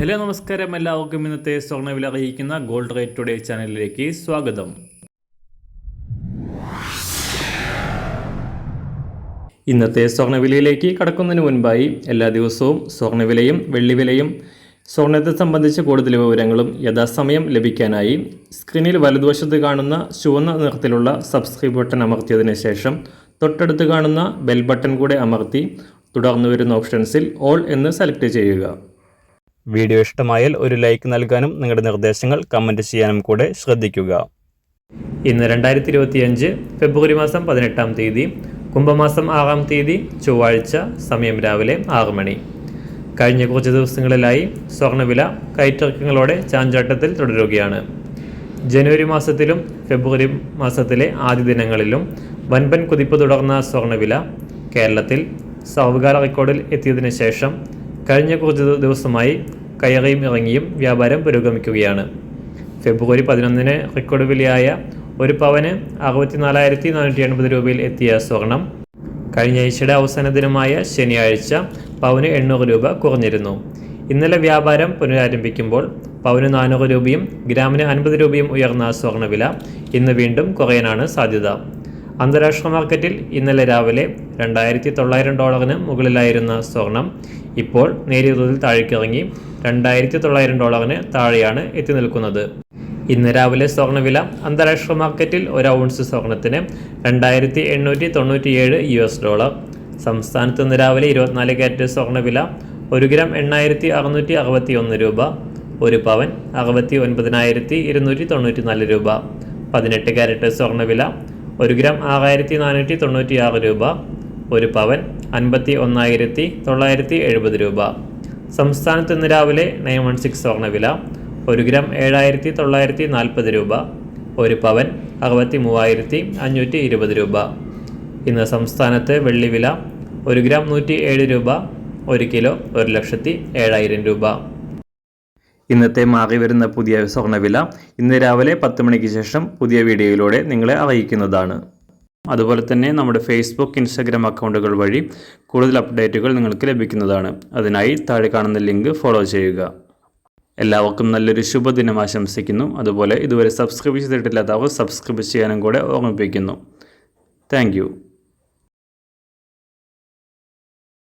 Hello നമസ്കാരം, എല്ലാവർക്കും ഇന്നത്തെ സ്വർണ്ണവില അറിയിക്കുന്ന ഗോൾഡ് റേറ്റ് ടുഡേ ചാനലിലേക്ക് സ്വാഗതം. ഇന്നത്തെ സ്വർണ്ണവിലയിലേക്ക് കടക്കുന്നതിന് മുൻപായി എല്ലാ ദിവസവും സ്വർണ്ണവിലയും വെള്ളിവിലയും സ്വർണ്ണത്തെ സംബന്ധിച്ച കൂടുതൽ വിവരങ്ങളും യഥാസമയം ലഭിക്കാനായി സ്ക്രീനിൽ വലതുവശത്ത് കാണുന്ന ചുവന്ന നിറത്തിലുള്ള സബ്സ്ക്രൈബ് ബട്ടൺ അമർത്തിയതിനു ശേഷം തൊട്ടടുത്ത് കാണുന്ന ബെൽ ബട്ടൺ കൂടെ അമർത്തി തുടർന്ന് വരുന്ന ഓപ്ഷൻസിൽ ഓൾ എന്ന് സെലക്ട് ചെയ്യുക. വീഡിയോ ഇഷ്ടമായാൽ ഒരു ലൈക്ക് നൽകാനും നിങ്ങളുടെ നിർദ്ദേശങ്ങൾ കമൻറ്റ് ചെയ്യാനും കൂടെ ശ്രദ്ധിക്കുക. ഇന്ന് 2025 ഫെബ്രുവരി മാസം 18-ാം തീയതി, കുംഭമാസം 6-ാം തീയതി, ചൊവ്വാഴ്ച. സമയം രാവിലെ 6 മണി. കഴിഞ്ഞ കുറച്ച് ദിവസങ്ങളിലായി സ്വർണ്ണവില കയറ്റിറക്കങ്ങളോടെ ചാഞ്ചാട്ടത്തിൽ തുടരുകയാണ്. ജനുവരി മാസത്തിലും ഫെബ്രുവരി മാസത്തിലെ ആദ്യ ദിനങ്ങളിലും വൻപൻ കുതിപ്പ് തുടർന്ന സ്വർണ്ണവില കേരളത്തിൽ സർവകാല റെക്കോർഡിൽ എത്തിയതിനു ശേഷം കഴിഞ്ഞ കുറച്ച് ദിവസമായി കയറിയും ഇറങ്ങിയും വ്യാപാരം പുരോഗമിക്കുകയാണ്. ഫെബ്രുവരി 11-ന് റെക്കോർഡ് വിലയായ ഒരു പവന് 64,480 രൂപയിൽ എത്തിയ സ്വർണം കഴിഞ്ഞ ആഴ്ചയുടെ അവസാന ദിനമായ ശനിയാഴ്ച പവന് 800 രൂപ കുറഞ്ഞിരുന്നു. ഇന്നലെ വ്യാപാരം പുനരാരംഭിക്കുമ്പോൾ പവന് 400 രൂപയും ഗ്രാമിന് 50 രൂപയും ഉയർന്ന സ്വർണ്ണവില ഇന്ന് വീണ്ടും കുറയാനാണ് സാധ്യത. അന്താരാഷ്ട്ര മാർക്കറ്റിൽ ഇന്നലെ രാവിലെ $2,900 മുകളിലായിരുന്ന സ്വർണം ഇപ്പോൾ നേരിയ തോതിൽ താഴേക്കിറങ്ങി $2,900 താഴെയാണ് എത്തി നിൽക്കുന്നത്. ഇന്ന് രാവിലെ സ്വർണ്ണവില അന്താരാഷ്ട്ര മാർക്കറ്റിൽ ഒരു ഔൺസ് സ്വർണത്തിന് $2,897. സംസ്ഥാനത്ത് ഇന്ന് രാവിലെ 24 കാരറ്റ് സ്വർണ്ണവില 1 ഗ്രാം 8,661 രൂപ, ഒരു പവൻ 69,294 രൂപ. 18 കാരറ്റ് സ്വർണ്ണവില 1 ഗ്രാം 6,496 രൂപ, ഒരു പവൻ 51,970 രൂപ. സംസ്ഥാനത്ത് ഇന്ന് രാവിലെ 916 സ്വർണ്ണവില 1 ഗ്രാം 7,940 രൂപ, ഒരു പവൻ 63,520 രൂപ. ഇന്ന് സംസ്ഥാനത്ത് വെള്ളിവില 1 ഗ്രാം 107 രൂപ, 1 കിലോ 1,07,000 രൂപ. ഇന്നത്തെ മാറി വരുന്ന പുതിയ സ്വർണ്ണവില ഇന്ന് രാവിലെ 10 മണിക്ക് ശേഷം പുതിയ വീഡിയോയിലൂടെ നിങ്ങളെ അറിയിക്കുന്നതാണ്. അതുപോലെ തന്നെ നമ്മുടെ ഫേസ്ബുക്ക്, ഇൻസ്റ്റാഗ്രാം അക്കൗണ്ടുകൾ വഴി കൂടുതൽ അപ്ഡേറ്റുകൾ നിങ്ങൾക്ക് ലഭിക്കുന്നതാണ്. അതിനായി താഴെ കാണുന്ന ലിങ്ക് ഫോളോ ചെയ്യുക. എല്ലാവർക്കും നല്ലൊരു ശുഭദിനം ആശംസിക്കുന്നു. അതുപോലെ ഇതുവരെ സബ്സ്ക്രൈബ് ചെയ്തിട്ടില്ലാത്തവർ സബ്സ്ക്രൈബ് ചെയ്യാനും കൂടെ ഓർമ്മിപ്പിക്കുന്നു. താങ്ക്